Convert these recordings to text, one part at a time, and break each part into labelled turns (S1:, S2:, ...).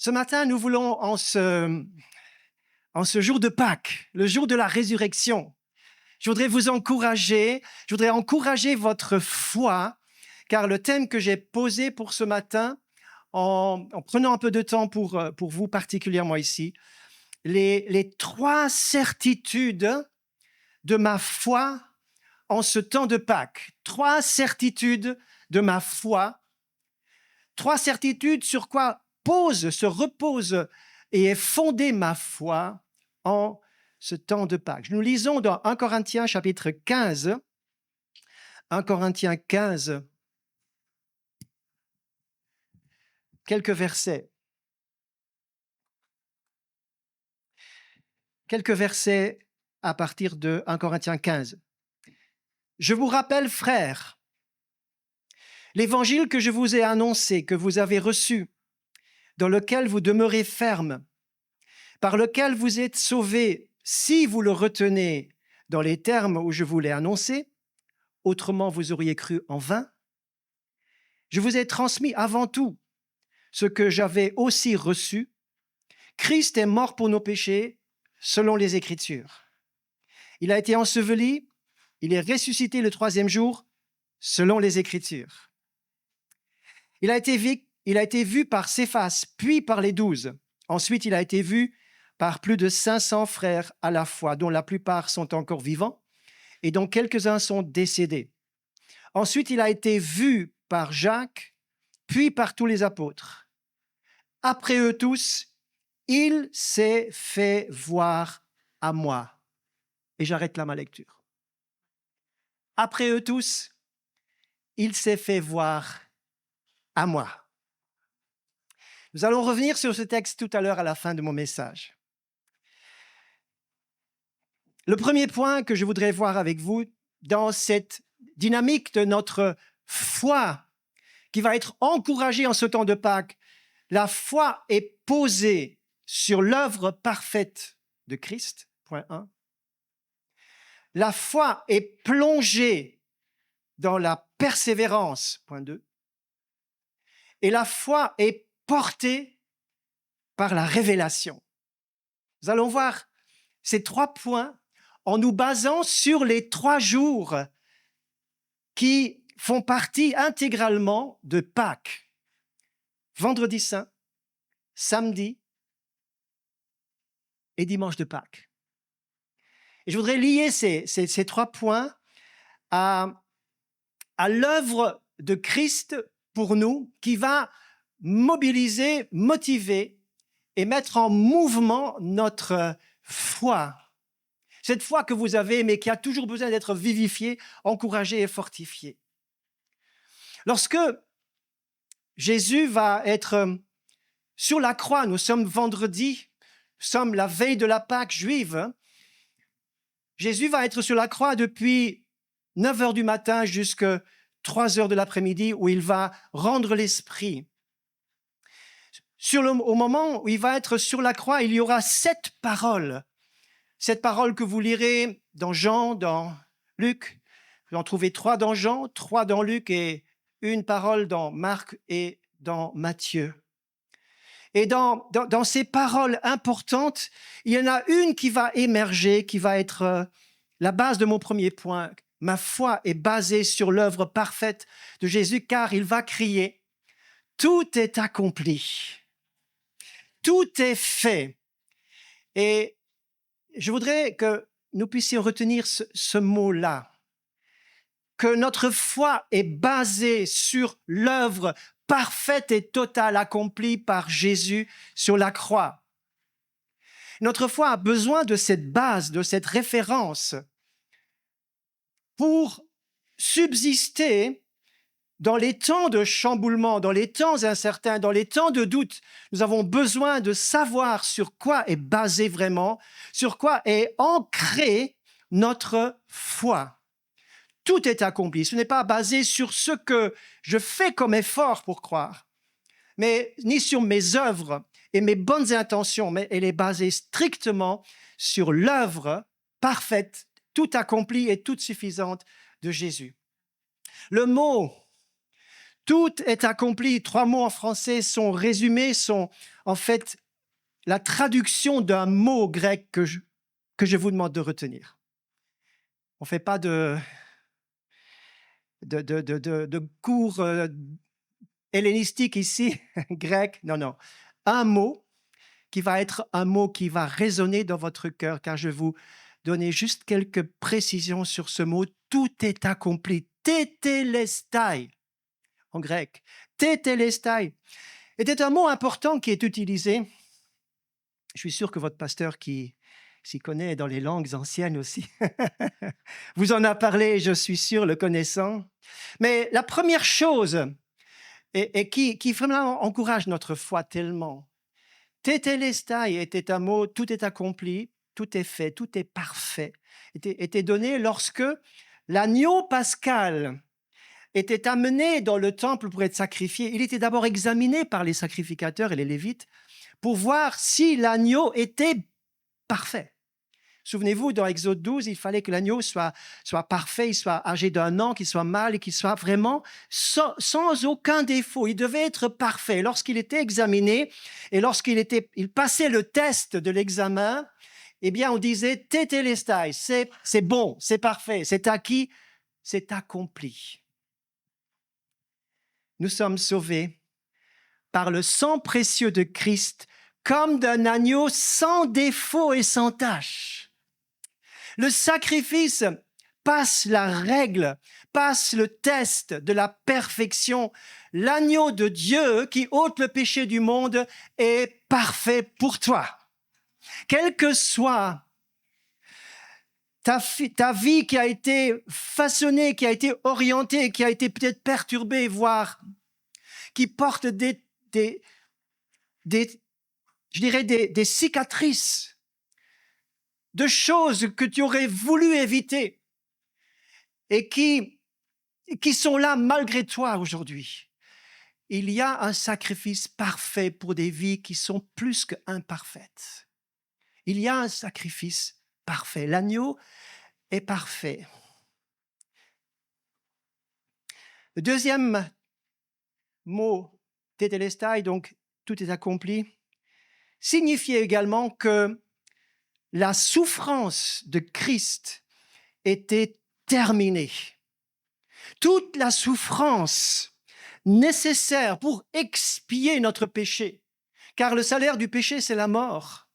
S1: Ce matin, nous voulons, en ce jour de Pâques, le jour de la résurrection, je voudrais vous encourager, je voudrais encourager votre foi, car le thème que j'ai posé pour ce matin, en prenant un peu de temps pour vous particulièrement ici, les trois certitudes de ma foi en ce temps de Pâques. Trois certitudes de ma foi. Trois certitudes sur quoi se repose et est fondée ma foi en ce temps de Pâques. Nous lisons dans 1 Corinthiens chapitre 15, 1 Corinthiens 15, quelques versets. Quelques versets à partir de 1 Corinthiens 15. Je vous rappelle, frères, l'évangile que je vous ai annoncé, que vous avez reçu, dans lequel vous demeurez ferme, par lequel vous êtes sauvés, si vous le retenez dans les termes où je vous l'ai annoncé, autrement vous auriez cru en vain. Je vous ai transmis avant tout ce que j'avais aussi reçu. Christ est mort pour nos péchés, selon les Écritures. Il a été enseveli, il est ressuscité le troisième jour, selon les Écritures. Il a été vu par Céphas, puis par les 12. Ensuite, il a été vu par plus de 500 frères à la fois, dont la plupart sont encore vivants et dont quelques-uns sont décédés. Ensuite, il a été vu par Jacques, puis par tous les apôtres. Après eux tous, il s'est fait voir à moi. Et j'arrête là ma lecture. Après eux tous, il s'est fait voir à moi. Nous allons revenir sur ce texte tout à l'heure à la fin de mon message. Le premier point que je voudrais voir avec vous dans cette dynamique de notre foi qui va être encouragée en ce temps de Pâques, la foi est posée sur l'œuvre parfaite de Christ, point 1. La foi est plongée dans la persévérance, point 2. Et la foi est portée par la révélation. Nous allons voir ces trois points en nous basant sur les 3 jours qui font partie intégralement de Pâques. Vendredi saint, samedi et dimanche de Pâques. Et je voudrais lier ces 3 points à l'œuvre de Christ pour nous, qui va mobiliser, motiver et mettre en mouvement notre foi. Cette foi que vous avez, mais qui a toujours besoin d'être vivifiée, encouragée et fortifiée. Lorsque Jésus va être sur la croix, nous sommes vendredi, nous sommes la veille de la Pâque juive, Jésus va être sur la croix depuis 9 heures du matin jusqu'à 3 heures de l'après-midi où il va rendre l'esprit. Au moment où il va être sur la croix, il y aura 7 paroles. 7 paroles que vous lirez dans Jean, dans Luc. Vous en trouvez 3 dans Jean, 3 dans Luc et 1 parole dans Marc et dans Matthieu. Et dans ces paroles importantes, il y en a une qui va émerger, qui va être la base de mon premier point. Ma foi est basée sur l'œuvre parfaite de Jésus, car il va crier « Tout est accompli, tout est fait ». Et je voudrais que nous puissions retenir ce mot-là, que notre foi est basée sur l'œuvre parfaite et totale accomplie par Jésus sur la croix. Notre foi a besoin de cette base, de cette référence pour subsister dans les temps de chamboulement, dans les temps incertains, dans les temps de doute. Nous avons besoin de savoir sur quoi est basé vraiment, sur quoi est ancrée notre foi. Tout est accompli. Ce n'est pas basé sur ce que je fais comme effort pour croire, mais ni sur mes œuvres et mes bonnes intentions, mais elle est basée strictement sur l'œuvre parfaite, tout accomplie et toute suffisante de Jésus. Le mot « tout est accompli », 3 mots en français sont résumés, sont en fait la traduction d'un mot grec que je vous demande de retenir. On ne fait pas de cours hellénistiques ici, grec, non. Un mot qui va être un mot qui va résonner dans votre cœur, car je vais vous donner juste quelques précisions sur ce mot. Tout est accompli. Tétélestai, en grec. Tétélestai était un mot important qui est utilisé. Je suis sûr que votre pasteur qui s'y connaît dans les langues anciennes aussi vous en a parlé, je suis sûr, le connaissant. Mais la première chose, et qui vraiment encourage notre foi tellement, Tétélestai était un mot, tout est accompli, tout est fait, tout est parfait, était donné lorsque l'agneau pascal était amené dans le temple pour être sacrifié. Il était d'abord examiné par les sacrificateurs et les Lévites pour voir si l'agneau était parfait. Souvenez-vous, dans Exode 12, il fallait que l'agneau soit parfait, il soit âgé d'1 an, qu'il soit mâle et qu'il soit vraiment sans aucun défaut. Il devait être parfait. Lorsqu'il était examiné et lorsqu'il passait le test de l'examen, eh bien, on disait « tétélestai », c'est bon, c'est parfait, c'est acquis, c'est accompli. Nous sommes sauvés par le sang précieux de Christ comme d'un agneau sans défaut et sans tache. Le sacrifice passe la règle, passe le test de la perfection. L'agneau de Dieu qui ôte le péché du monde est parfait pour toi. Quelle que soit ta vie qui a été façonnée, qui a été orientée, qui a été peut-être perturbée, voire qui porte des cicatrices, de choses que tu aurais voulu éviter et qui sont là malgré toi aujourd'hui. Il y a un sacrifice parfait pour des vies qui sont plus qu'imparfaites. Il y a un sacrifice parfait. L'agneau est parfait. Le deuxième mot, tétélestai, donc tout est accompli, signifiait également que la souffrance de Christ était terminée. Toute la souffrance nécessaire pour expier notre péché, car le salaire du péché, c'est la mort.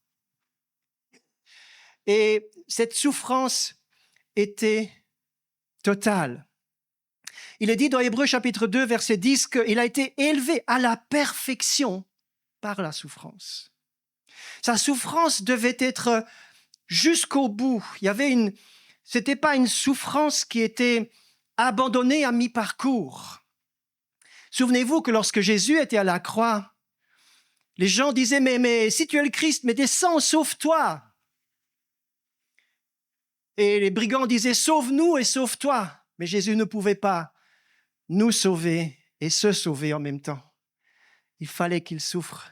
S1: Et cette souffrance était totale. Il est dit dans Hébreux chapitre 2, verset 10, qu'il a été élevé à la perfection par la souffrance. Sa souffrance devait être jusqu'au bout. C'était pas une souffrance qui était abandonnée à mi-parcours. Souvenez-vous que lorsque Jésus était à la croix, les gens disaient, mais si tu es le Christ, mais descends, sauve-toi. Et les brigands disaient, sauve-nous et sauve-toi. Mais Jésus ne pouvait pas nous sauver et se sauver en même temps. Il fallait qu'il souffre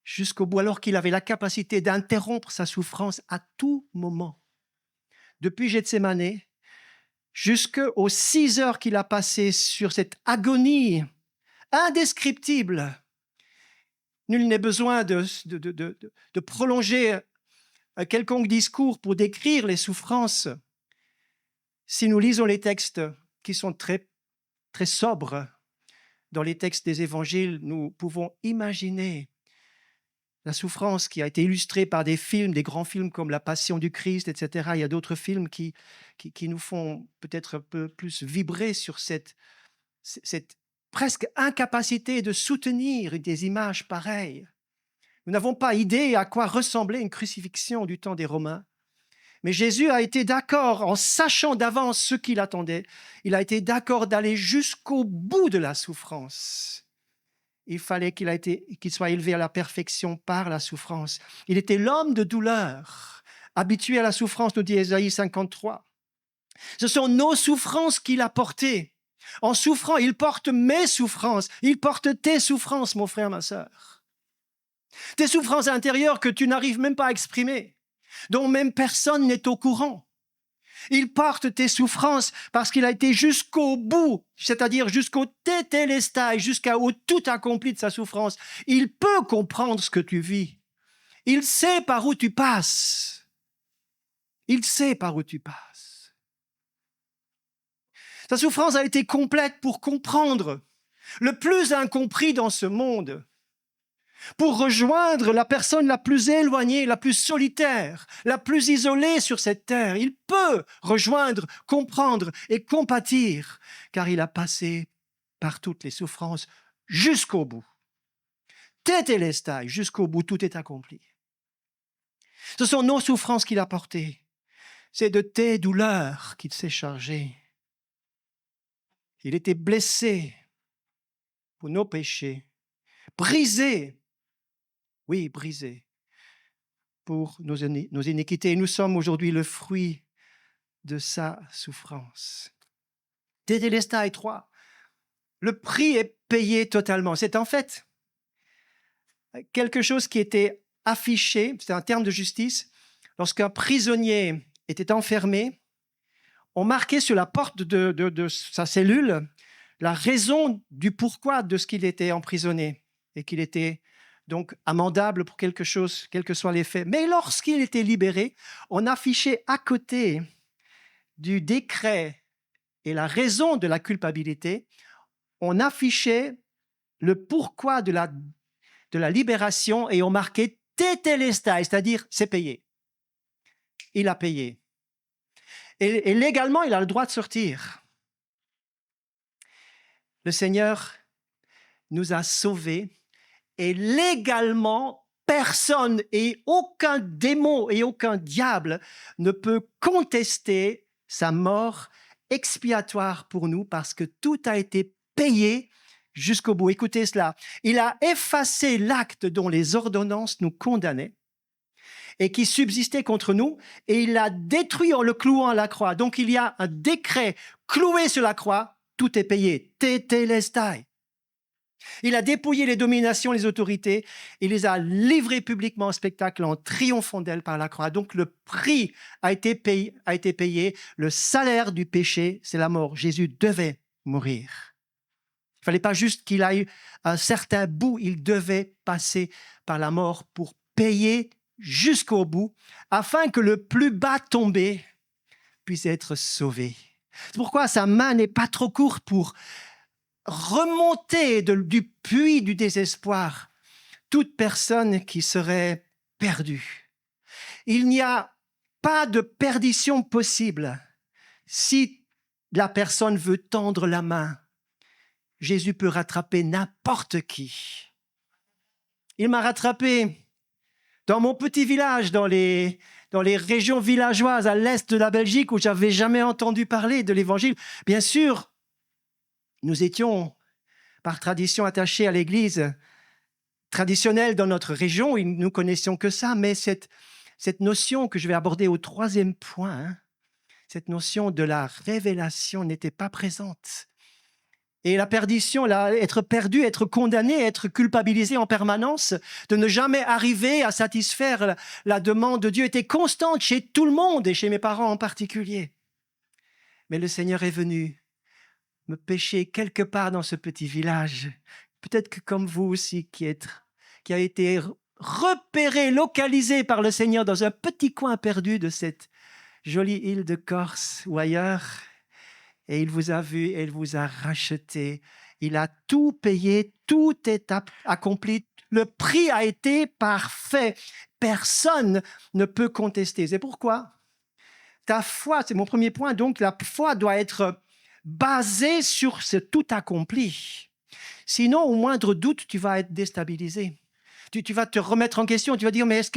S1: jusqu'au bout, alors qu'il avait la capacité d'interrompre sa souffrance à tout moment. Depuis Gethsémane, jusqu'aux 6 heures qu'il a passées sur cette agonie indescriptible. Nul n'est besoin de prolonger un quelconque discours pour décrire les souffrances. Si nous lisons les textes qui sont très, très sobres, dans les textes des évangiles, nous pouvons imaginer la souffrance qui a été illustrée par des films, des grands films comme La Passion du Christ, etc. Il y a d'autres films qui nous font peut-être un peu plus vibrer sur cette presque incapacité de soutenir des images pareilles. Nous n'avons pas idée à quoi ressemblait une crucifixion du temps des Romains. Mais Jésus a été d'accord, en sachant d'avance ce qu'il attendait, il a été d'accord d'aller jusqu'au bout de la souffrance. Il fallait qu'il soit élevé à la perfection par la souffrance. Il était l'homme de douleur, habitué à la souffrance, nous dit Ésaïe 53. Ce sont nos souffrances qu'il a portées. En souffrant, il porte mes souffrances, il porte tes souffrances, mon frère, ma sœur. Tes souffrances intérieures que tu n'arrives même pas à exprimer, dont même personne n'est au courant. Il porte tes souffrances parce qu'il a été jusqu'au bout, c'est-à-dire jusqu'au tétélestai, jusqu'au tout accompli de sa souffrance. Il peut comprendre ce que tu vis. Il sait par où tu passes. Il sait par où tu passes. Sa souffrance a été complète pour comprendre le plus incompris dans ce monde, pour rejoindre la personne la plus éloignée, la plus solitaire, la plus isolée sur cette terre. Il peut rejoindre, comprendre et compatir, car il a passé par toutes les souffrances jusqu'au bout. Tétélestai, jusqu'au bout, tout est accompli. Ce sont nos souffrances qu'il a portées. C'est de tes douleurs qu'il s'est chargé. Il était blessé pour nos péchés, brisé, oui, brisé pour nos iniquités. Nous sommes aujourd'hui le fruit de sa souffrance. Tétélestai 3, le prix est payé totalement. C'est en fait quelque chose qui était affiché, c'est un terme de justice. Lorsqu'un prisonnier était enfermé, on marquait sur la porte de sa cellule la raison du pourquoi de ce qu'il était emprisonné et qu'il était donc amendable pour quelque chose, quels que soient les faits. Mais lorsqu'il était libéré, on affichait à côté du décret et la raison de la culpabilité, on affichait le pourquoi de la libération et on marquait « tétélestai », c'est-à-dire « c'est payé ». Il a payé. Et légalement, il a le droit de sortir. Le Seigneur nous a sauvés et légalement, personne et aucun démon et aucun diable ne peut contester sa mort expiatoire pour nous parce que tout a été payé jusqu'au bout. Écoutez cela. Il a effacé l'acte dont les ordonnances nous condamnaient et qui subsistait contre nous, et il l'a détruit en le clouant à la croix. Donc il y a un décret cloué sur la croix, tout est payé. Tétélestai. Il a dépouillé les dominations, les autorités, il les a livrées publiquement en spectacle en triomphant d'elles par la croix. Donc le prix a été payé. Le salaire du péché, c'est la mort. Jésus devait mourir. Il ne fallait pas juste qu'il aille un certain bout, il devait passer par la mort pour payer jusqu'au bout, afin que le plus bas tombé puisse être sauvé. C'est pourquoi sa main n'est pas trop courte pour remonter du puits du désespoir toute personne qui serait perdue. Il n'y a pas de perdition possible si la personne veut tendre la main. Jésus peut rattraper n'importe qui. Il m'a rattrapé dans mon petit village, dans les régions villageoises à l'est de la Belgique où je n'avais jamais entendu parler de l'Évangile. Bien sûr, nous étions par tradition attachés à l'Église traditionnelle dans notre région, et nous ne connaissions que ça, mais cette notion que je vais aborder au troisième point, cette notion de la révélation n'était pas présente. Et la perdition, être perdu, être condamné, être culpabilisé en permanence, de ne jamais arriver à satisfaire la demande de Dieu était constante chez tout le monde et chez mes parents en particulier. Mais le Seigneur est venu me pêcher quelque part dans ce petit village. Peut-être que comme vous aussi qui a été repéré, localisé par le Seigneur dans un petit coin perdu de cette jolie île de Corse ou ailleurs. Et il vous a vu et il vous a racheté. Il a tout payé, tout est accompli. Le prix a été parfait. Personne ne peut contester. C'est pourquoi ta foi, c'est mon premier point, donc la foi doit être basée sur ce tout accompli. Sinon, au moindre doute, tu vas être déstabilisé. Tu vas te remettre en question. Tu vas dire, mais est-ce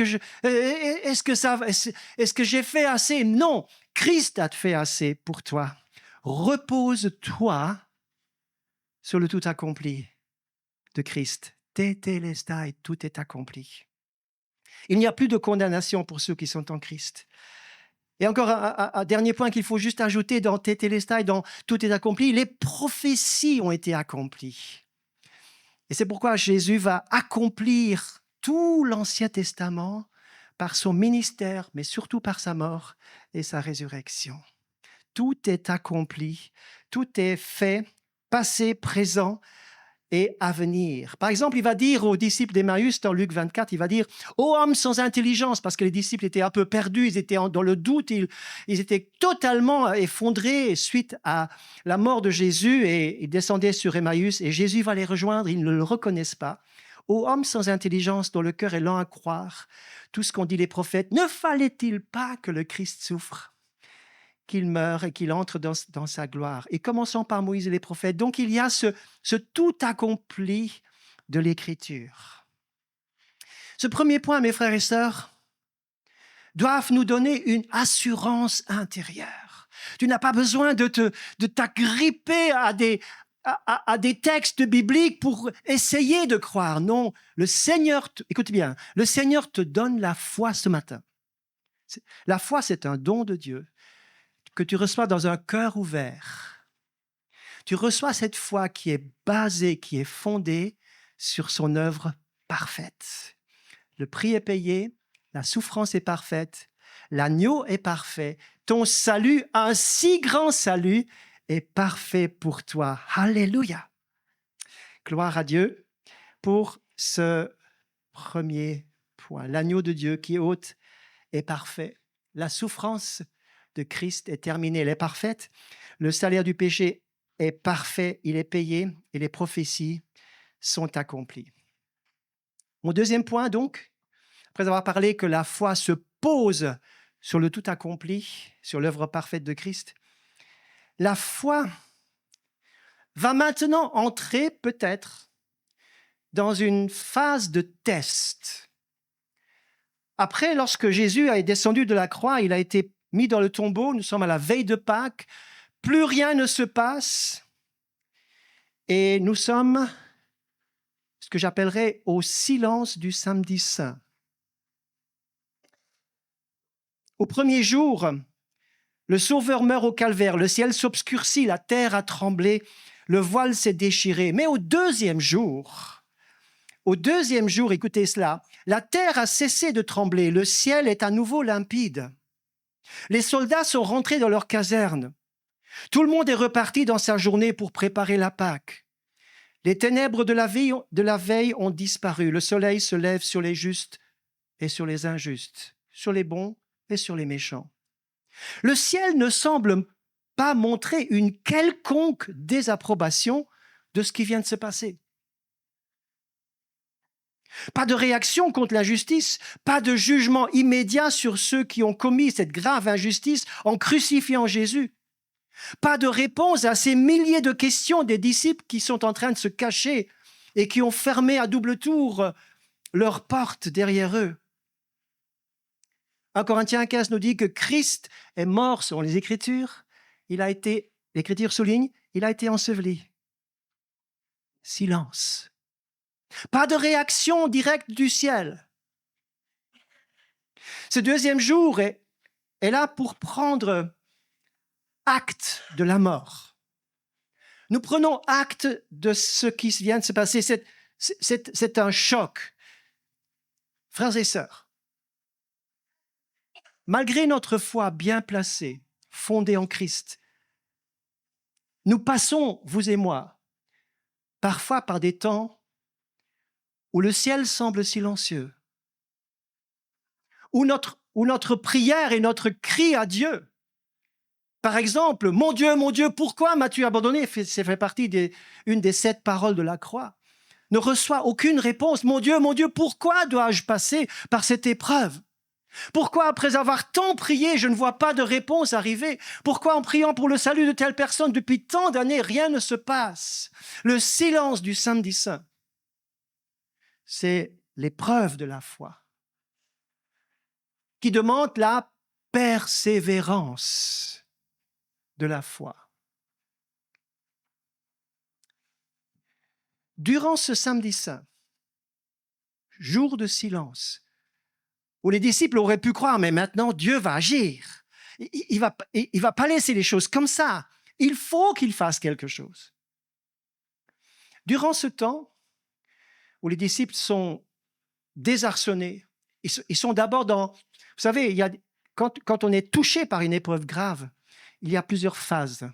S1: que j'ai fait assez? Non, Christ a fait assez pour toi. Repose-toi sur le tout accompli de Christ. Tétélestai, tout est accompli. Il n'y a plus de condamnation pour ceux qui sont en Christ. Et encore un dernier point qu'il faut juste ajouter dans Tétélestai, dans tout est accompli, les prophéties ont été accomplies. Et c'est pourquoi Jésus va accomplir tout l'Ancien Testament par son ministère, mais surtout par sa mort et sa résurrection. tout est accompli, tout est fait, passé, présent et à venir. Par exemple, il va dire aux disciples d'Emmaüs, dans Luc 24, il va dire « Ô homme sans intelligence », parce que les disciples étaient un peu perdus, ils étaient dans le doute, ils étaient totalement effondrés suite à la mort de Jésus et ils descendaient sur Emmaüs et Jésus va les rejoindre, ils ne le reconnaissent pas. « Ô homme sans intelligence dont le cœur est lent à croire, tout ce qu'ont dit les prophètes, ne fallait-il pas que le Christ souffre ? Qu'il meure et qu'il entre dans sa gloire. » Et commençons par Moïse et les prophètes. Donc, il y a ce tout accompli de l'Écriture. Ce premier point, mes frères et sœurs, doivent nous donner une assurance intérieure. Tu n'as pas besoin de t'agripper à des textes bibliques pour essayer de croire. Non, le Seigneur, écoute bien, le Seigneur te donne la foi ce matin. La foi, c'est un don de Dieu que tu reçois dans un cœur ouvert. Tu reçois cette foi qui est basée, qui est fondée sur son œuvre parfaite. Le prix est payé, la souffrance est parfaite, l'agneau est parfait, ton salut, un si grand salut, est parfait pour toi. Alléluia! Gloire à Dieu pour ce premier point. L'agneau de Dieu qui est haute est parfait. La souffrance de Christ est terminée, elle est parfaite. Le salaire du péché est parfait, il est payé et les prophéties sont accomplies. Mon deuxième point donc, après avoir parlé que la foi se pose sur le tout accompli, sur l'œuvre parfaite de Christ, la foi va maintenant entrer peut-être dans une phase de test. Après, lorsque Jésus est descendu de la croix, il a été mis dans le tombeau, nous sommes à la veille de Pâques, plus rien ne se passe et nous sommes ce que j'appellerais au silence du samedi saint. Au premier jour, le Sauveur meurt au calvaire, le ciel s'obscurcit, la terre a tremblé, le voile s'est déchiré. Mais au deuxième jour, écoutez cela, la terre a cessé de trembler, le ciel est à nouveau limpide. Les soldats sont rentrés dans leurs casernes. Tout le monde est reparti dans sa journée pour préparer la Pâque. Les ténèbres de la veille ont disparu. Le soleil se lève sur les justes et sur les injustes, sur les bons et sur les méchants. Le ciel ne semble pas montrer une quelconque désapprobation de ce qui vient de se passer. Pas de réaction contre l'injustice, pas de jugement immédiat sur ceux qui ont commis cette grave injustice en crucifiant Jésus. Pas de réponse à ces milliers de questions des disciples qui sont en train de se cacher et qui ont fermé à double tour leurs portes derrière eux. 1 Corinthiens 15 nous dit que Christ est mort selon les Écritures. L'Écriture souligne, il a été enseveli. Silence. Pas de réaction directe du ciel. Ce deuxième jour est là pour prendre acte de la mort. Nous prenons acte de ce qui vient de se passer. C'est un choc. Frères et sœurs, malgré notre foi bien placée, fondée en Christ, nous passons, vous et moi, parfois par des temps où le ciel semble silencieux, où notre prière et notre cri à Dieu, par exemple, mon Dieu, pourquoi m'as-tu abandonné ?» Ça fait partie d'une des 7 paroles de la croix. Ne reçoit aucune réponse. Mon Dieu, pourquoi dois-je passer par cette épreuve ? Pourquoi, après avoir tant prié, je ne vois pas de réponse arriver ? Pourquoi, en priant pour le salut de telle personne depuis tant d'années, rien ne se passe ? Le silence du samedi saint, c'est l'épreuve de la foi qui demande la persévérance de la foi. Durant ce samedi saint, jour de silence, où les disciples auraient pu croire, mais maintenant Dieu va agir. Il va pas laisser les choses comme ça. Il faut qu'il fasse quelque chose. Durant ce temps, où les disciples sont désarçonnés, ils sont d'abord dans... Vous savez, quand on est touché par une épreuve grave, il y a plusieurs phases.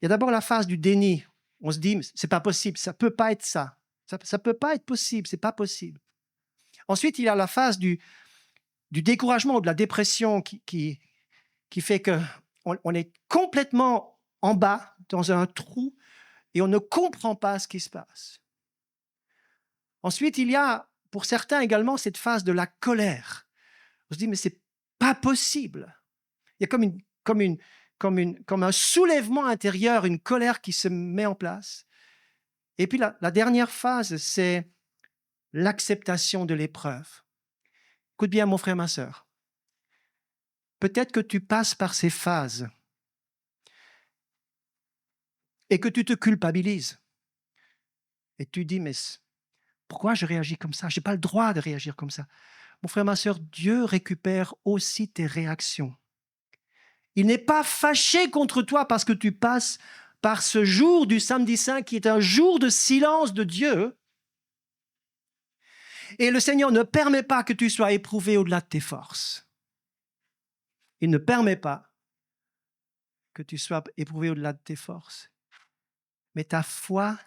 S1: Il y a d'abord la phase du déni. On se dit, c'est pas possible, ça peut pas être ça. Ça peut pas être possible, c'est pas possible. Ensuite, il y a la phase du découragement ou de la dépression qui fait qu'on est complètement en bas, dans un trou, et on ne comprend pas ce qui se passe. Ensuite, il y a, pour certains également, cette phase de la colère. On se dit, mais c'est pas possible. Il y a comme un soulèvement intérieur, une colère qui se met en place. Et puis la dernière phase, c'est l'acceptation de l'épreuve. Écoute bien, mon frère, ma sœur. Peut-être que tu passes par ces phases et que tu te culpabilises. Et tu dis, mais pourquoi je réagis comme ça? Je n'ai pas le droit de réagir comme ça. Mon frère, ma sœur, Dieu récupère aussi tes réactions. Il n'est pas fâché contre toi parce que tu passes par ce jour du samedi saint qui est un jour de silence de Dieu. Et le Seigneur ne permet pas que tu sois éprouvé au-delà de tes forces. Il ne permet pas que tu sois éprouvé au-delà de tes forces. Mais ta foi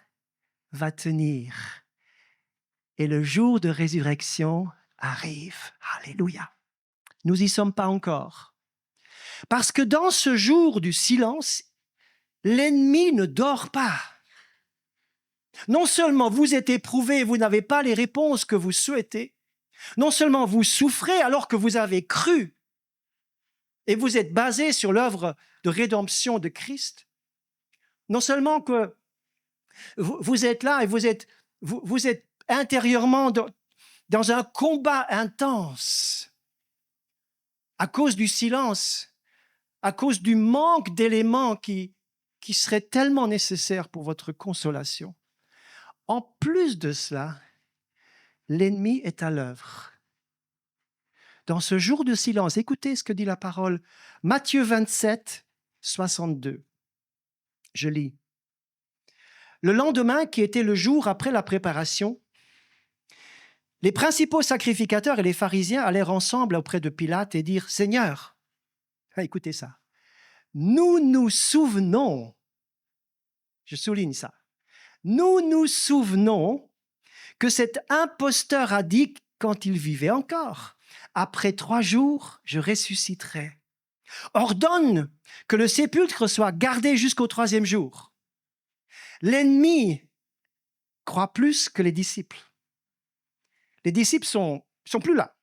S1: va tenir. Et le jour de résurrection arrive. Alléluia. Nous n'y sommes pas encore. Parce que dans ce jour du silence, l'ennemi ne dort pas. Non seulement vous êtes éprouvé, vous n'avez pas les réponses que vous souhaitez, non seulement vous souffrez alors que vous avez cru et vous êtes basé sur l'œuvre de rédemption de Christ, non seulement que vous êtes là et vous êtes intérieurement dans un combat intense à cause du silence, à cause du manque d'éléments qui seraient tellement nécessaires pour votre consolation. En plus de cela, l'ennemi est à l'œuvre. Dans ce jour de silence, écoutez ce que dit la parole. Matthieu 27, 62. Je lis. Le lendemain, qui était le jour après la préparation, les principaux sacrificateurs et les pharisiens allèrent ensemble auprès de Pilate et dirent « Seigneur, écoutez ça, nous nous souvenons, je souligne ça, nous nous souvenons que cet imposteur a dit quand il vivait encore, après 3 jours, je ressusciterai. Ordonne que le sépulcre soit gardé jusqu'au 3e jour. L'ennemi croit plus que les disciples. Les disciples sont plus là.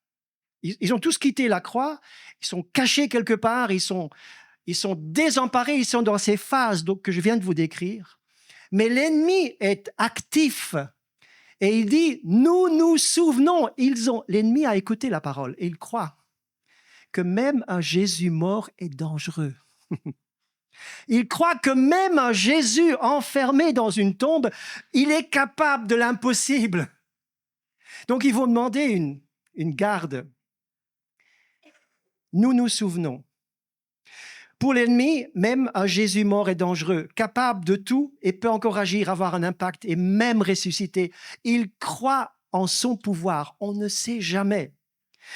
S1: Ils ont tous quitté la croix, ils sont cachés quelque part, ils sont désemparés, ils sont dans ces phases que je viens de vous décrire. Mais l'ennemi est actif et il dit, nous nous souvenons, l'ennemi a écouté la parole et il croit que même un Jésus mort est dangereux. Il croit que même un Jésus enfermé dans une tombe, il est capable de l'impossible. Donc ils vont demander une garde. Nous nous souvenons. Pour l'ennemi, même un Jésus mort est dangereux, capable de tout et peut encore agir, avoir un impact et même ressusciter. Il croit en son pouvoir, on ne sait jamais.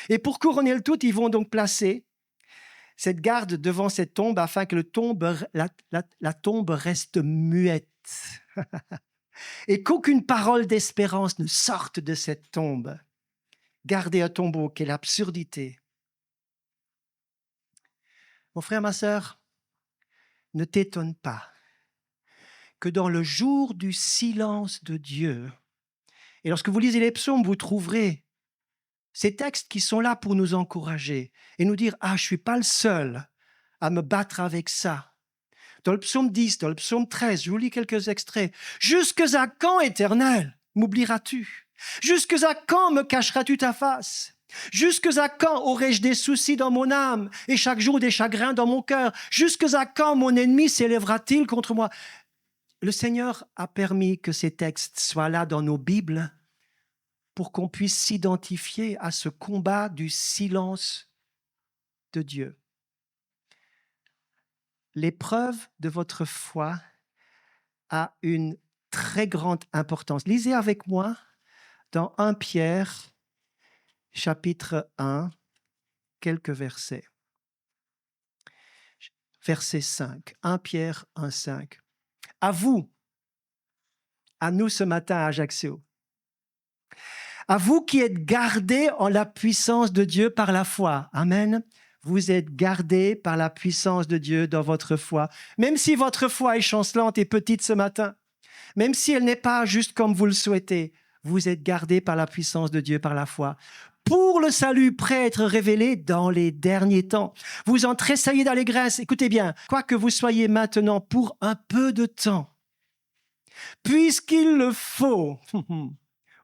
S1: Et pour couronner le tout, ils vont donc placer cette garde devant cette tombe afin que la tombe reste muette et qu'aucune parole d'espérance ne sorte de cette tombe. Garder un tombeau, quelle absurdité. Mon frère, ma sœur, ne t'étonne pas que dans le jour du silence de Dieu, et lorsque vous lisez les psaumes, vous trouverez ces textes qui sont là pour nous encourager et nous dire « Ah, je ne suis pas le seul à me battre avec ça ». Dans le psaume 10, dans le psaume 13, je vous lis quelques extraits. « Jusque à quand, Éternel, m'oublieras-tu? Jusque à quand me cacheras-tu ta face? Jusque à quand aurai-je des soucis dans mon âme et chaque jour des chagrins dans mon cœur? Jusque à quand mon ennemi s'élèvera-t-il contre moi ?» Le Seigneur a permis que ces textes soient là dans nos Bibles pour qu'on puisse s'identifier à ce combat du silence de Dieu. L'épreuve de votre foi a une très grande importance. Lisez avec moi dans 1 Pierre, chapitre 1, quelques versets. verset 5. 1 Pierre 1, 5. À vous, à nous ce matin à Ajaccio, à vous qui êtes gardés en la puissance de Dieu par la foi. Amen. Vous êtes gardés par la puissance de Dieu dans votre foi. Même si votre foi est chancelante et petite ce matin, même si elle n'est pas juste comme vous le souhaitez, vous êtes gardés par la puissance de Dieu par la foi. Pour le salut prêt à être révélé dans les derniers temps. Vous en tressaillez d'allégresse. Écoutez bien, quoi que vous soyez maintenant pour un peu de temps, puisqu'il le faut,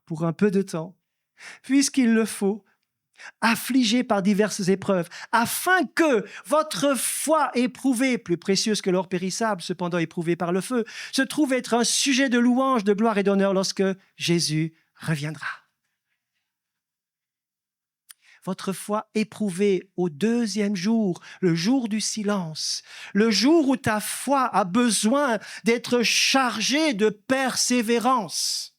S1: pour un peu de temps, puisqu'il le faut, affligé par diverses épreuves, afin que votre foi éprouvée, plus précieuse que l'or périssable, cependant éprouvée par le feu, se trouve être un sujet de louange, de gloire et d'honneur lorsque Jésus reviendra. Votre foi éprouvée au deuxième jour, le jour du silence, le jour où ta foi a besoin d'être chargée de persévérance.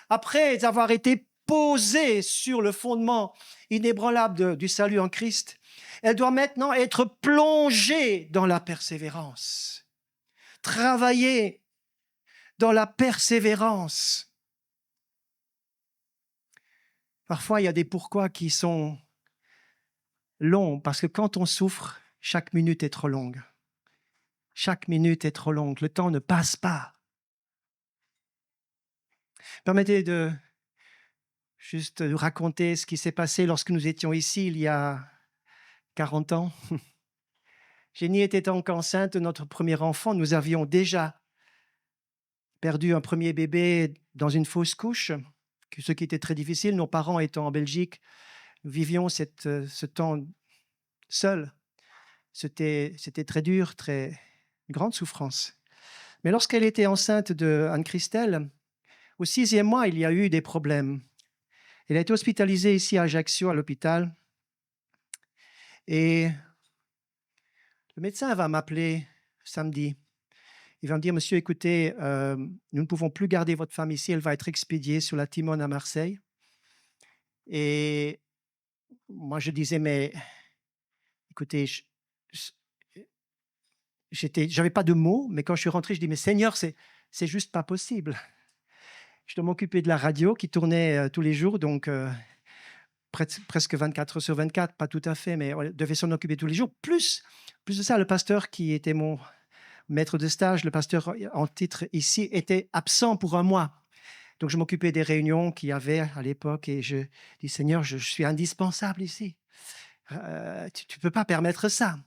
S1: Après avoir été posée sur le fondement inébranlable du salut en Christ, elle doit maintenant être plongée dans la persévérance. Travailler dans la persévérance. Parfois, il y a des pourquoi qui sont longs, parce que quand on souffre, chaque minute est trop longue. Chaque minute est trop longue. Le temps ne passe pas. Permettez de juste raconter ce qui s'est passé lorsque nous étions ici il y a 40 ans. Jenny était donc enceinte de notre premier enfant. Nous avions déjà perdu un premier bébé dans une fausse couche, ce qui était très difficile. Nos parents étant en Belgique, nous vivions ce temps seuls. C'était très dur, très grande souffrance. Mais lorsqu'elle était enceinte de Anne-Christelle, au 6e mois, il y a eu des problèmes. Elle a été hospitalisée ici à Ajaccio, à l'hôpital. Et le médecin va m'appeler samedi. Il va me dire, monsieur, écoutez, nous ne pouvons plus garder votre femme ici. Elle va être expédiée sur la Timone à Marseille. Et moi, je disais, mais écoutez, j'avais pas de mots, mais quand je suis rentré, je dis, mais Seigneur, c'est juste pas possible. Je dois m'occuper de la radio qui tournait tous les jours, donc presque 24 heures sur 24, pas tout à fait, mais on devait s'en occuper tous les jours. Plus de ça, le pasteur qui était mon maître de stage, le pasteur en titre ici, était absent pour un mois. Donc, je m'occupais des réunions qu'il y avait à l'époque et je dis, Seigneur, je suis indispensable ici. Tu ne peux pas permettre ça.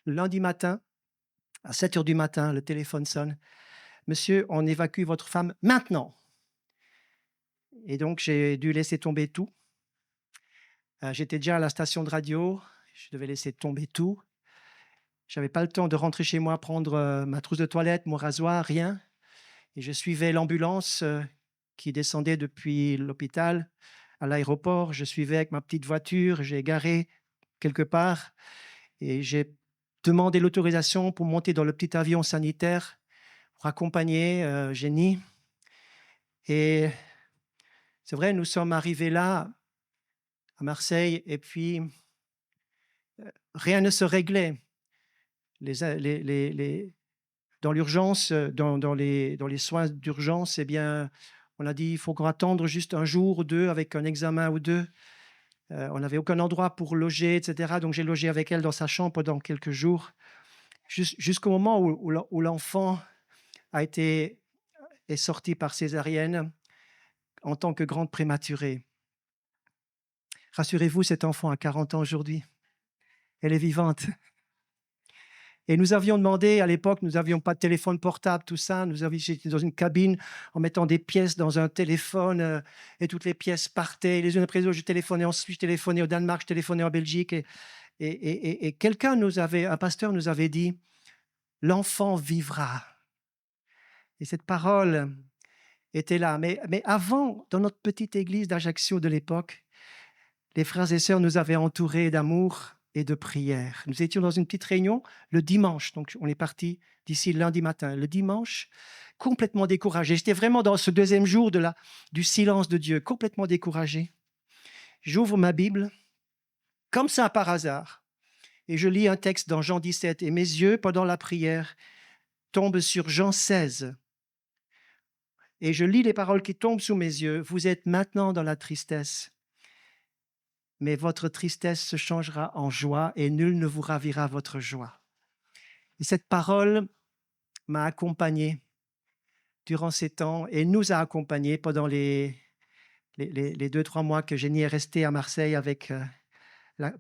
S1: Le lundi matin, à 7 heures du matin, le téléphone sonne. Monsieur, on évacue votre femme maintenant. Et donc, j'ai dû laisser tomber tout. J'étais déjà à la station de radio. Je devais laisser tomber tout. Je n'avais pas le temps de rentrer chez moi, prendre ma trousse de toilette, mon rasoir, rien. Et je suivais l'ambulance qui descendait depuis l'hôpital à l'aéroport. Je suivais avec ma petite voiture. J'ai garé quelque part et j'ai demandé l'autorisation pour monter dans le petit avion sanitaire pour accompagner Jenny. Et c'est vrai, nous sommes arrivés là, à Marseille, et puis rien ne se réglait. Dans l'urgence, dans les soins d'urgence, eh bien, on a dit il faut qu'on attende juste un jour ou deux avec un examen ou deux. On n'avait aucun endroit pour loger, etc. Donc, j'ai logé avec elle dans sa chambre pendant quelques jours, jusqu'au moment où l'enfant est sorti par césarienne en tant que grande prématurée. Rassurez-vous, cet enfant a 40 ans aujourd'hui. Elle est vivante. Et nous avions demandé, à l'époque, nous n'avions pas de téléphone portable, tout ça. J'étais dans une cabine en mettant des pièces dans un téléphone et toutes les pièces partaient les unes après les autres. Je téléphonais en Suisse, je téléphonais au Danemark, je téléphonais en Belgique. Et un pasteur nous avait dit, l'enfant vivra. Et cette parole était là. Mais avant, dans notre petite église d'Ajaccio de l'époque, les frères et sœurs nous avaient entourés d'amour et de prière. Nous étions dans une petite réunion le dimanche, donc on est parti d'ici lundi matin. Le dimanche, complètement découragé. J'étais vraiment dans ce deuxième jour du silence de Dieu, complètement découragé. J'ouvre ma Bible, comme ça par hasard, Et je lis un texte dans Jean 17, et mes yeux, pendant la prière, tombent sur Jean 16. Et je lis les paroles qui tombent sous mes yeux. Vous êtes maintenant dans la tristesse, mais votre tristesse se changera en joie et nul ne vous ravira votre joie. Et cette parole m'a accompagné durant ces temps et nous a accompagnés pendant les 2-3 mois que Jenny est restée à Marseille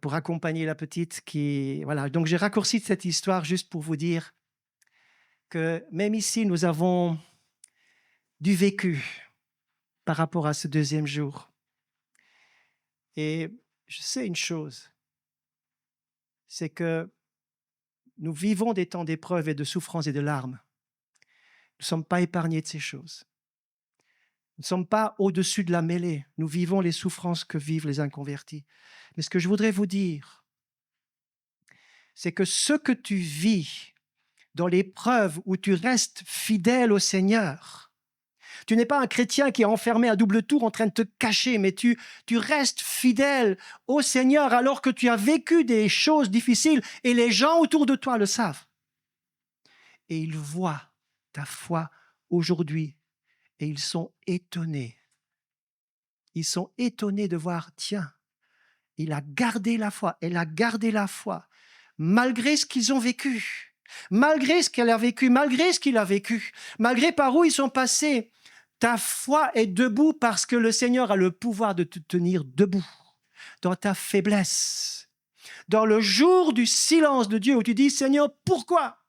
S1: pour accompagner la petite qui... Voilà. Donc, j'ai raccourci cette histoire juste pour vous dire que même ici, nous avons du vécu par rapport à ce deuxième jour. Et je sais une chose, c'est que nous vivons des temps d'épreuve et de souffrance et de larmes. Nous ne sommes pas épargnés de ces choses. Nous ne sommes pas au-dessus de la mêlée. Nous vivons les souffrances que vivent les inconvertis. Mais ce que je voudrais vous dire, c'est que ce que tu vis dans l'épreuve où tu restes fidèle au Seigneur, tu n'es pas un chrétien qui est enfermé à double tour en train de te cacher, mais tu restes fidèle au Seigneur alors que tu as vécu des choses difficiles et les gens autour de toi le savent. Et ils voient ta foi aujourd'hui et ils sont étonnés. Ils sont étonnés de voir, tiens, il a gardé la foi, elle a gardé la foi, malgré ce qu'ils ont vécu, malgré ce qu'elle a vécu, malgré ce qu'il a vécu, malgré par où ils sont passés. Ta foi est debout parce que le Seigneur a le pouvoir de te tenir debout dans ta faiblesse. Dans le jour du silence de Dieu où tu dis, Seigneur, pourquoi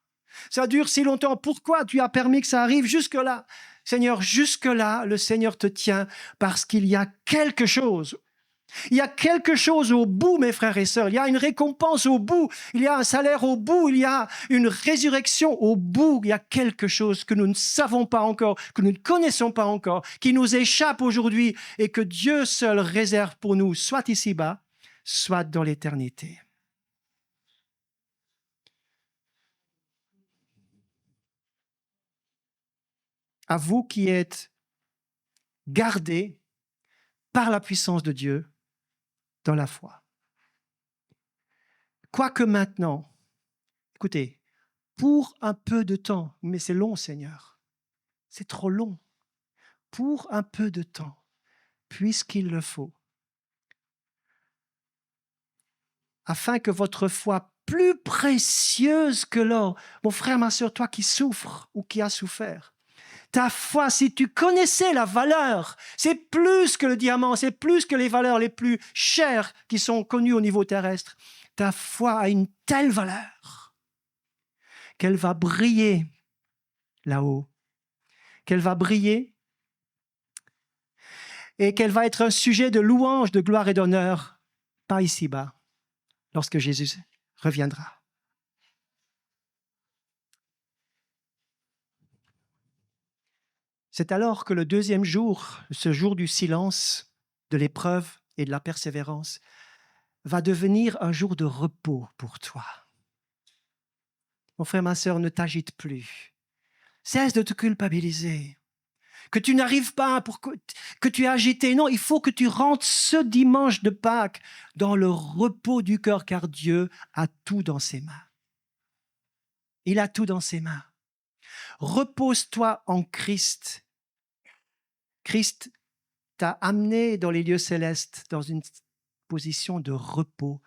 S1: ça dure si longtemps? Pourquoi tu as permis que ça arrive jusque-là? Seigneur, jusque-là, le Seigneur te tient parce qu'il y a quelque chose. Il y a quelque chose au bout, mes frères et sœurs. Il y a une récompense au bout. Il y a un salaire au bout. Il y a une résurrection au bout. Il y a quelque chose que nous ne savons pas encore, que nous ne connaissons pas encore, qui nous échappe aujourd'hui et que Dieu seul réserve pour nous, soit ici-bas, soit dans l'éternité. À vous qui êtes gardés par la puissance de Dieu dans la foi. Quoique maintenant, écoutez, pour un peu de temps, mais c'est long, Seigneur, c'est trop long, pour un peu de temps, puisqu'il le faut, afin que votre foi plus précieuse que l'or, mon frère, ma soeur, toi qui souffres ou qui as souffert, ta foi, si tu connaissais la valeur, c'est plus que le diamant, c'est plus que les valeurs les plus chères qui sont connues au niveau terrestre. Ta foi a une telle valeur qu'elle va briller là-haut, qu'elle va briller et qu'elle va être un sujet de louange, de gloire et d'honneur, pas ici-bas, lorsque Jésus reviendra. C'est alors que le deuxième jour, ce jour du silence, de l'épreuve et de la persévérance, va devenir un jour de repos pour toi. Mon frère, ma sœur, ne t'agite plus. Cesse de te culpabiliser. Que tu n'arrives pas, que tu es agité. Non, il faut que tu rentres ce dimanche de Pâques dans le repos du cœur, car Dieu a tout dans ses mains. Il a tout dans ses mains. Repose-toi en Christ. Christ t'a amené dans les lieux célestes, dans une position de repos.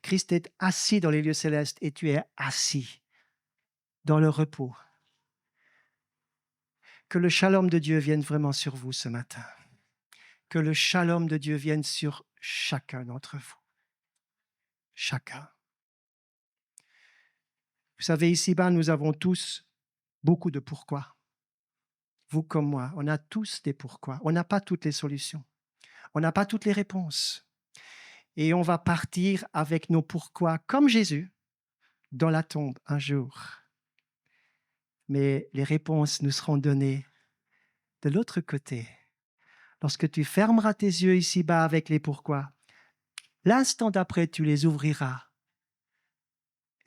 S1: Christ est assis dans les lieux célestes et tu es assis dans le repos. Que le shalom de Dieu vienne vraiment sur vous ce matin. Que le shalom de Dieu vienne sur chacun d'entre vous. Chacun. Vous savez, ici-bas, nous avons tous beaucoup de pourquoi. Vous comme moi, on a tous des pourquoi. On n'a pas toutes les solutions. On n'a pas toutes les réponses. Et on va partir avec nos pourquoi, comme Jésus, dans la tombe un jour. Mais les réponses nous seront données de l'autre côté. Lorsque tu fermeras tes yeux ici-bas avec les pourquoi, l'instant d'après, tu les ouvriras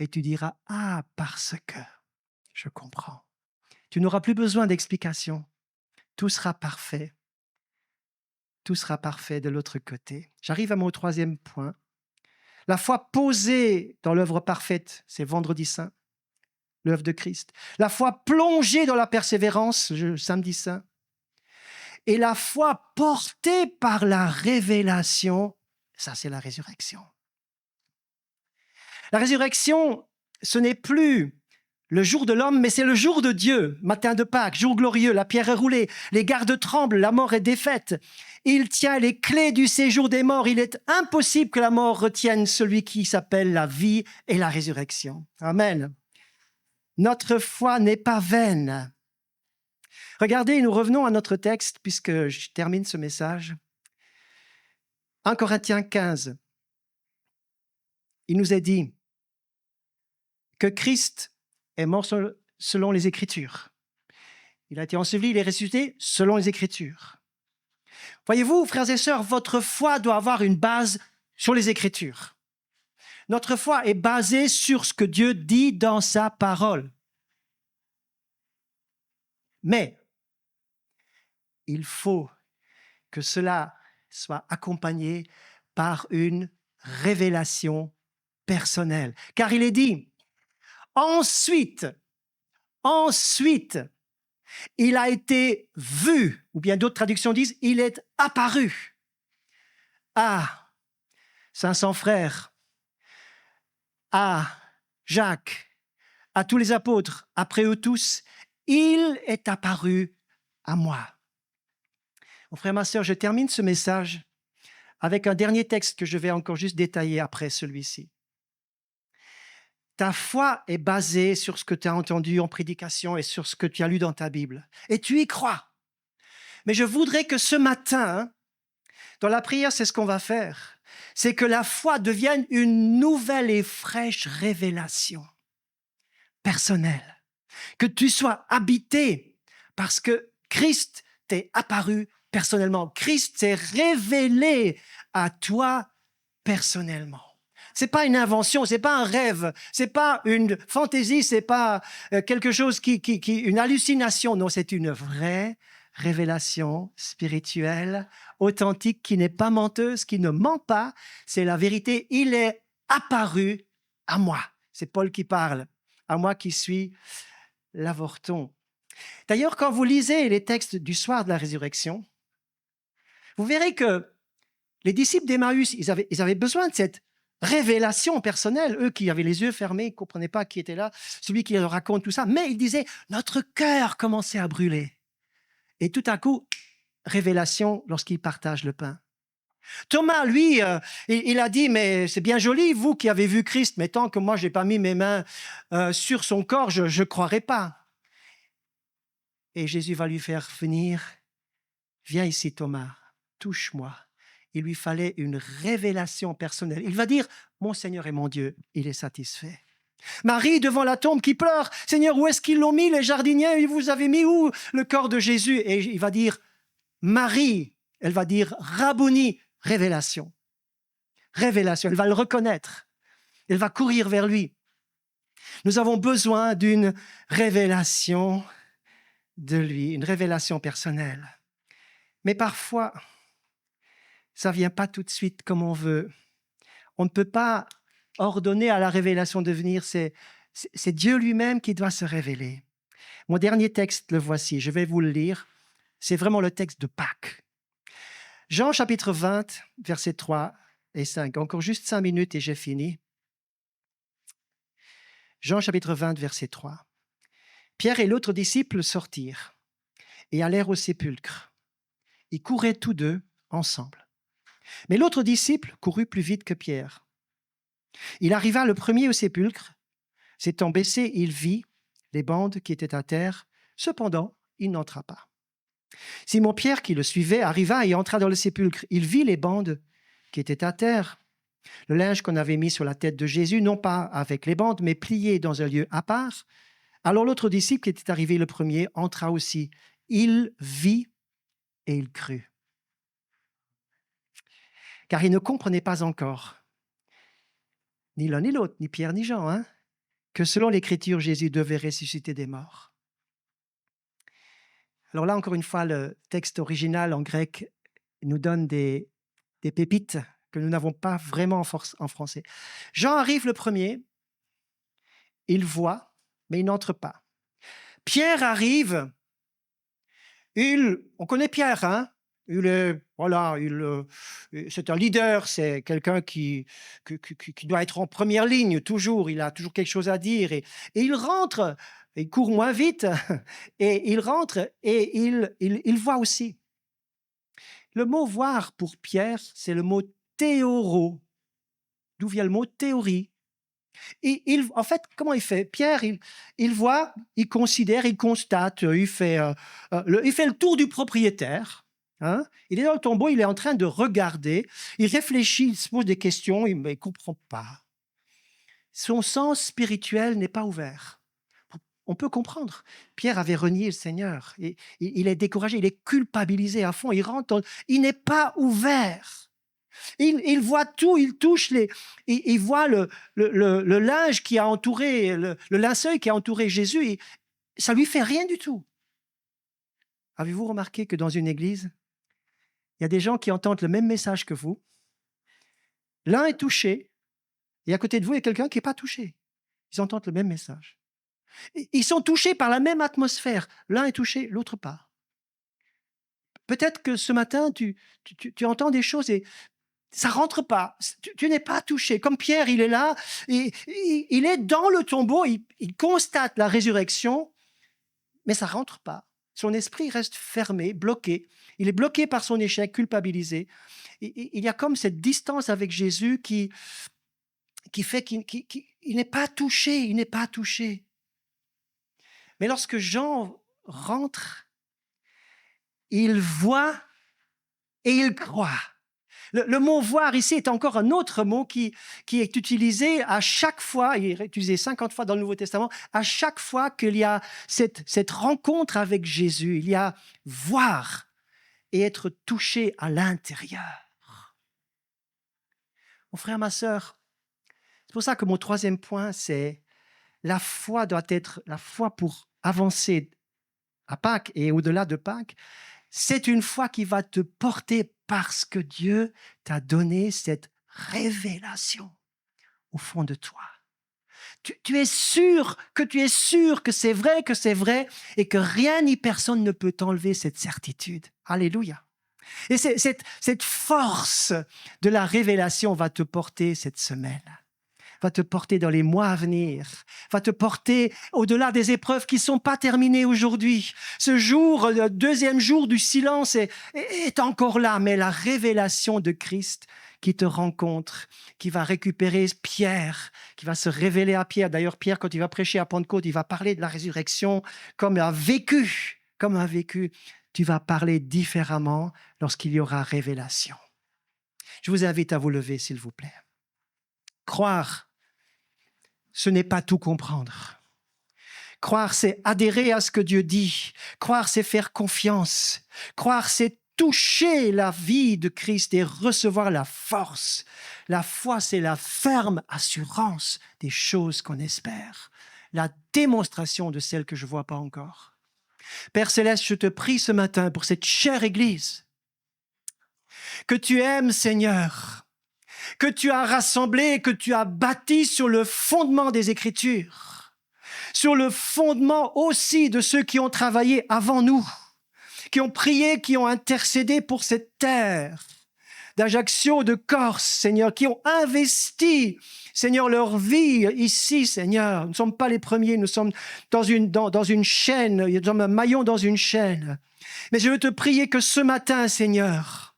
S1: et tu diras « Ah, parce que je comprends ». Tu n'auras plus besoin d'explications. Tout sera parfait. Tout sera parfait de l'autre côté. J'arrive à mon troisième point. La foi posée dans l'œuvre parfaite, c'est vendredi saint, l'œuvre de Christ. La foi plongée dans la persévérance, samedi saint. Et la foi portée par la révélation, ça c'est la résurrection. La résurrection, ce n'est plus le jour de l'homme, mais c'est le jour de Dieu, matin de Pâques, jour glorieux, la pierre est roulée, les gardes tremblent, la mort est défaite. Il tient les clés du séjour des morts. Il est impossible que la mort retienne celui qui s'appelle la vie et la résurrection. Amen. Notre foi n'est pas vaine. Regardez, nous revenons à notre texte, puisque je termine ce message. 1 Corinthiens 15. Il nous est dit que Christ est mort selon les Écritures. Il a été enseveli, il est ressuscité selon les Écritures. Voyez-vous, frères et sœurs, votre foi doit avoir une base sur les Écritures. Notre foi est basée sur ce que Dieu dit dans sa parole. Mais il faut que cela soit accompagné par une révélation personnelle. Car il est dit, ensuite, il a été vu, ou bien d'autres traductions disent, il est apparu à 500 frères, à Jacques, à tous les apôtres, après eux tous, il est apparu à moi. Mon frère, ma sœur, je termine ce message avec un dernier texte que je vais encore juste détailler après celui-ci. Ta foi est basée sur ce que tu as entendu en prédication et sur ce que tu as lu dans ta Bible. Et tu y crois. Mais je voudrais que ce matin, dans la prière, c'est ce qu'on va faire, c'est que la foi devienne une nouvelle et fraîche révélation personnelle. Que tu sois habité parce que Christ t'est apparu personnellement. Christ s'est révélé à toi personnellement. C'est pas une invention, c'est pas un rêve, c'est pas une fantaisie, c'est pas quelque chose une hallucination. Non, c'est une vraie révélation spirituelle, authentique, qui n'est pas menteuse, qui ne ment pas. C'est la vérité. Il est apparu à moi. C'est Paul qui parle. À moi qui suis l'avorton. D'ailleurs, quand vous lisez les textes du soir de la résurrection, vous verrez que les disciples d'Emmaüs, ils avaient besoin de cette révélation personnelle. Eux qui avaient les yeux fermés, ils ne comprenaient pas qui était là, celui qui leur raconte tout ça. Mais ils disaient, notre cœur commençait à brûler. Et tout à coup, révélation lorsqu'ils partagent le pain. Thomas, lui, il a dit, mais c'est bien joli, vous qui avez vu Christ, mais tant que moi, je n'ai pas mis mes mains sur son corps, je ne croirai pas. Et Jésus va lui faire venir, viens ici Thomas, touche-moi. Il lui fallait une révélation personnelle. Il va dire, mon Seigneur et mon Dieu, il est satisfait. Marie, devant la tombe, qui pleure, Seigneur, où est-ce qu'ils l'ont mis, les jardiniers, vous avez mis où le corps de Jésus? Et il va dire, Marie, elle va dire, Rabboni, révélation. Révélation, elle va le reconnaître. Elle va courir vers lui. Nous avons besoin d'une révélation de lui, une révélation personnelle. Mais parfois, ça ne vient pas tout de suite comme on veut. On ne peut pas ordonner à la révélation de venir. C'est Dieu lui-même qui doit se révéler. Mon dernier texte, le voici. Je vais vous le lire. C'est vraiment le texte de Pâques. Jean chapitre 20, versets 3 et 5. Encore juste 5 minutes et j'ai fini. Jean chapitre 20, verset 3. Pierre et l'autre disciple sortirent et allèrent au sépulcre. Ils couraient tous deux ensemble. Mais l'autre disciple courut plus vite que Pierre. Il arriva le premier au sépulcre. S'étant baissé, il vit les bandes qui étaient à terre. Cependant, il n'entra pas. Simon-Pierre, qui le suivait, arriva et entra dans le sépulcre. Il vit les bandes qui étaient à terre. Le linge qu'on avait mis sur la tête de Jésus, non pas avec les bandes, mais plié dans un lieu à part. Alors l'autre disciple qui était arrivé le premier entra aussi. Il vit et il crut. Car il ne comprenait pas encore, ni l'un ni l'autre, ni Pierre ni Jean, que selon l'Écriture, Jésus devait ressusciter des morts. Alors là, encore une fois, le texte original en grec nous donne des pépites que nous n'avons pas vraiment en français. Jean arrive le premier, il voit, mais il n'entre pas. Pierre arrive, on connaît Pierre, hein? C'est un leader, c'est quelqu'un qui doit être en première ligne toujours, il a toujours quelque chose à dire. Et il rentre, il court moins vite, et il rentre et il voit aussi. Le mot « voir » pour Pierre, c'est le mot « théoro », d'où vient le mot « théorie ». En fait, comment il fait? Pierre, il voit, il considère, il constate, il fait le tour du propriétaire. Hein? Il est dans le tombeau, il est en train de regarder, il réfléchit, il se pose des questions, il ne comprend pas. Son sens spirituel n'est pas ouvert. On peut comprendre. Pierre avait renié le Seigneur. Il est découragé, il est culpabilisé à fond. Il n'est pas ouvert. Il voit tout, il touche il voit le linge qui a entouré, le linceul qui a entouré Jésus. Et ça lui fait rien du tout. Avez-vous remarqué que dans une église, il y a des gens qui entendent le même message que vous. L'un est touché, et à côté de vous, il y a quelqu'un qui n'est pas touché. Ils entendent le même message. Ils sont touchés par la même atmosphère. L'un est touché, l'autre pas. Peut-être que ce matin, tu entends des choses et ça ne rentre pas. Tu n'es pas touché. Comme Pierre, il est là, il est dans le tombeau, il constate la résurrection, mais ça ne rentre pas. Son esprit reste fermé, bloqué. Il est bloqué par son échec, culpabilisé. Il y a comme cette distance avec Jésus qui fait qu'il n'est pas touché, il n'est pas touché. Mais lorsque Jean rentre, il voit et il croit. Le mot « voir » ici est encore un autre mot qui est utilisé à chaque fois, il est utilisé 50 fois dans le Nouveau Testament, à chaque fois qu'il y a cette rencontre avec Jésus, il y a voir et être touché à l'intérieur. Mon frère, ma sœur, c'est pour ça que mon troisième point, c'est la foi doit être la foi pour avancer à Pâques et au-delà de Pâques. C'est une foi qui va te porter parce que Dieu t'a donné cette révélation au fond de toi. Tu es sûr que c'est vrai et que rien ni personne ne peut t'enlever cette certitude. Alléluia. Et cette force de la révélation va te porter cette semaine, va te porter dans les mois à venir, va te porter au-delà des épreuves qui ne sont pas terminées aujourd'hui. Ce jour, le deuxième jour du silence est encore là, mais la révélation de Christ qui te rencontre, qui va récupérer Pierre, qui va se révéler à Pierre. D'ailleurs, Pierre, quand il va prêcher à Pentecôte, il va parler de la résurrection comme un vécu. Tu vas parler différemment lorsqu'il y aura révélation. Je vous invite à vous lever, s'il vous plaît. Croire, ce n'est pas tout comprendre. Croire, c'est adhérer à ce que Dieu dit. Croire, c'est faire confiance. Croire, c'est toucher la vie de Christ et recevoir la force. La foi, c'est la ferme assurance des choses qu'on espère. La démonstration de celles que je ne vois pas encore. Père Céleste, je te prie ce matin pour cette chère Église que tu aimes, Seigneur, que tu as rassemblé, que tu as bâti sur le fondement des Écritures, sur le fondement aussi de ceux qui ont travaillé avant nous, qui ont prié, qui ont intercédé pour cette terre d'Ajaccio, de Corse, Seigneur, qui ont investi, Seigneur, leur vie ici, Seigneur. Nous ne sommes pas les premiers, nous sommes dans une chaîne, nous sommes un maillon dans une chaîne. Mais je veux te prier que ce matin, Seigneur,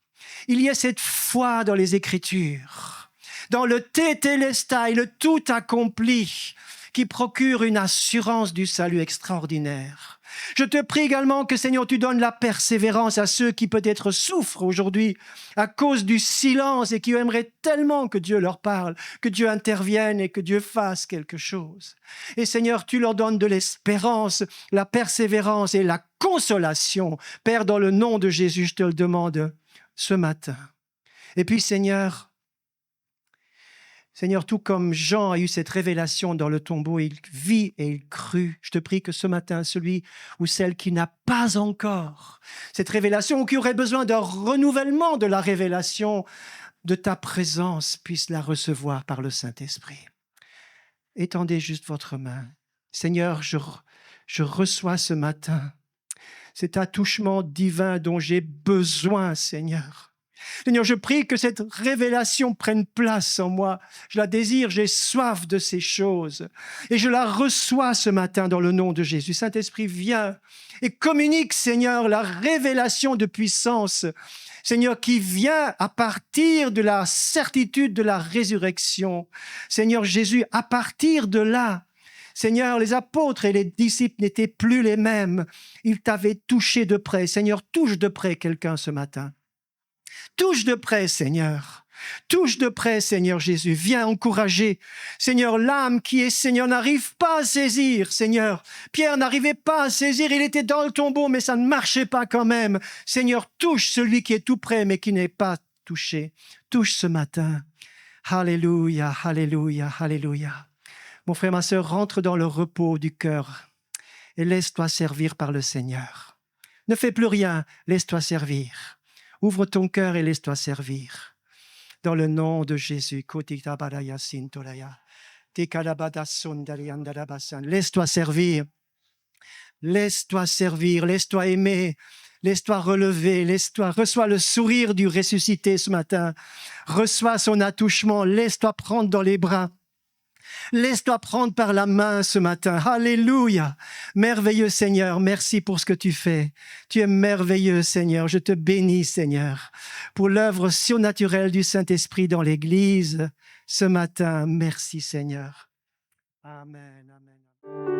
S1: il y ait cette foi dans les Écritures, dans le tétélestai, le tout accompli, qui procure une assurance du salut extraordinaire. Je te prie également que, Seigneur, tu donnes la persévérance à ceux qui peut-être souffrent aujourd'hui à cause du silence et qui aimeraient tellement que Dieu leur parle, que Dieu intervienne et que Dieu fasse quelque chose. Et Seigneur, tu leur donnes de l'espérance, la persévérance et la consolation. Père, dans le nom de Jésus, je te le demande ce matin. Et puis, Seigneur, tout comme Jean a eu cette révélation dans le tombeau, il vit et il crut. Je te prie que ce matin, celui ou celle qui n'a pas encore cette révélation ou qui aurait besoin d'un renouvellement de la révélation, de ta présence puissent la recevoir par le Saint-Esprit. Étendez juste votre main. Seigneur, je reçois ce matin cet attouchement divin dont j'ai besoin, Seigneur. Seigneur, je prie que cette révélation prenne place en moi. Je la désire, j'ai soif de ces choses. Et je la reçois ce matin dans le nom de Jésus. Saint-Esprit, viens et communique, Seigneur, la révélation de puissance, Seigneur, qui vient à partir de la certitude de la résurrection. Seigneur Jésus, à partir de là, Seigneur, les apôtres et les disciples n'étaient plus les mêmes. Ils t'avaient touché de près. Seigneur, touche de près quelqu'un ce matin. Touche de près, Seigneur. Touche de près, Seigneur Jésus. Viens encourager. Seigneur, l'âme qui est, Seigneur, n'arrive pas à saisir, Seigneur. Pierre n'arrivait pas à saisir. Il était dans le tombeau, mais ça ne marchait pas quand même. Seigneur, touche celui qui est tout près, mais qui n'est pas touché. Touche ce matin. Alléluia, alléluia, alléluia. Mon frère, ma sœur, rentre dans le repos du cœur et laisse-toi servir par le Seigneur. Ne fais plus rien, laisse-toi servir. Ouvre ton cœur et laisse-toi servir. Dans le nom de Jésus. Laisse-toi servir. Laisse-toi servir. Laisse-toi aimer. Laisse-toi relever. Reçois le sourire du ressuscité ce matin. Reçois son attouchement. Laisse-toi prendre dans les bras. Laisse-toi prendre par la main ce matin. Alléluia. Merveilleux Seigneur, merci pour ce que tu fais. Tu es merveilleux Seigneur. Je te bénis Seigneur pour l'œuvre surnaturelle du Saint-Esprit dans l'Église ce matin. Merci Seigneur. Amen. Amen.